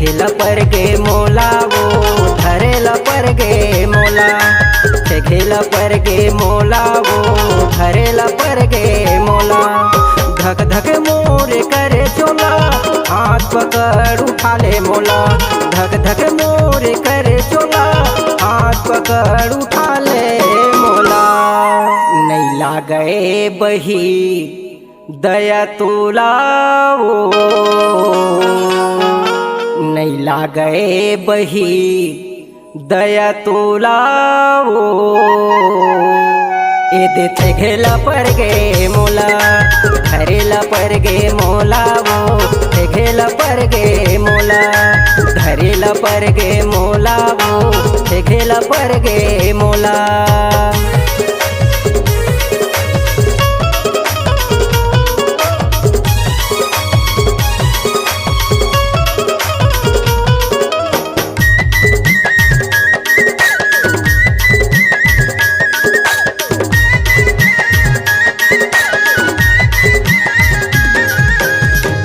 ठेघेला पर गे मोला वो धरेला पर गे मोला, ठेघेला पर गे मोला वो धरेला पर गे मोला। धक धक मोरे करे चोला हाथ पकड़ उठा ले मोला, धक धक मोरे करे चोला हाथ पकड़ उठा ले मोला। नहीं लागे बही दया तोला वो, नहीं लागे बही दया तोला वो। ए देते घेला पर गे मोला धरेला पर गे मोला वो, घेला पर गे मोला धरेला पर गे मोला वो, घेला पर गे मोला।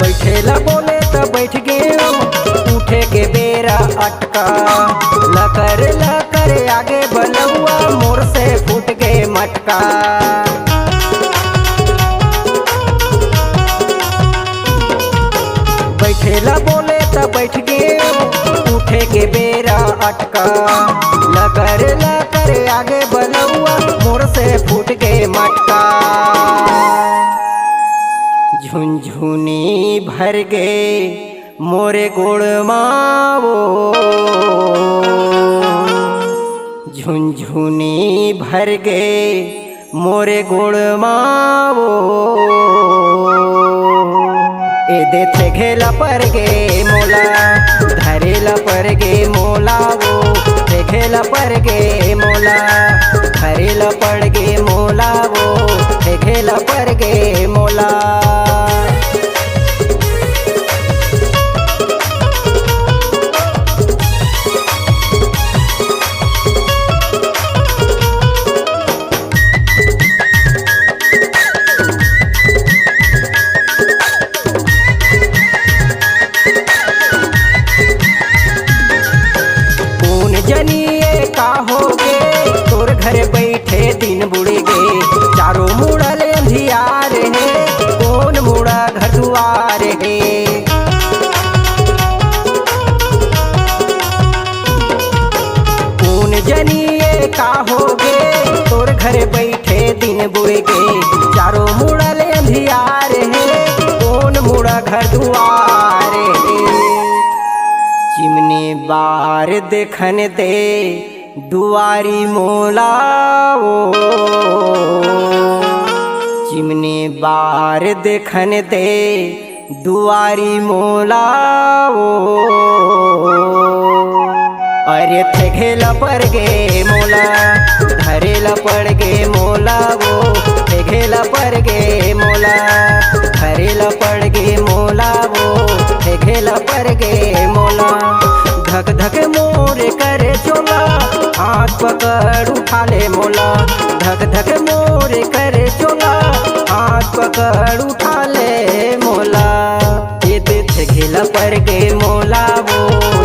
बैठेला बोले तो बैठ गए उठे के बेरा अटका, लकर आगे बलुआ मोर से फूट गए मटका। बैठेला बोले तो बैठ गए उठे के बेरा अटका, लकर आगे बलुआ मोर से फूट गए मटका। झुनझुनी भर गए मोरे गोड़ मावो, झुनझुनी भर गए मोरे गोड़ मावो। ए देते घेला पर गे मोला धरेला पर गे मोला वो, घेला पर गे मोला धरेला पर गे मोला वो, घेला पर गे मोला। जनिए का हो गे तोर घरे बैठे दिन बुड़ गे, चारों मुड़ा ले अंधियार है कौन मुड़ा घर दुआर है। कौन जनिए का हो गे तोर घरे बैठे दिन बुड़ गे, चारों मुड़ा ले अंधियार है कौन मुड़ा घर दुआर है। चिमनी बार देखन दे दुआरी मोला वो, चिमनी बार देखन दे दुआरी मोला वो। अरे थे घेला पर गे मोला धरेला पर गे मोला वो, घेला पर गे मोला धरेला पर गे मोला वो, घेला पर गे मोला। धक धक मोरे करे चोला हाथ पकड़ उठा ले मोला, धक धक मोरे करे चोला हाथ पकड़ उठा ले मोला। ये देते घेला पर गे मोला वो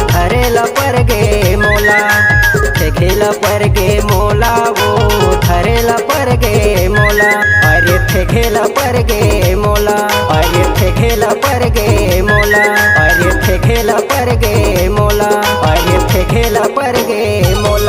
धरेला पर गे मोला, घेला पर गे मोला वो धरेला पर गे मोला। अरे थे घेला पर गे मोला, अरे थे घेला पर गे मोला, अरे थे घेला पर गे मोला, अरे थे घेला पर गे मोला।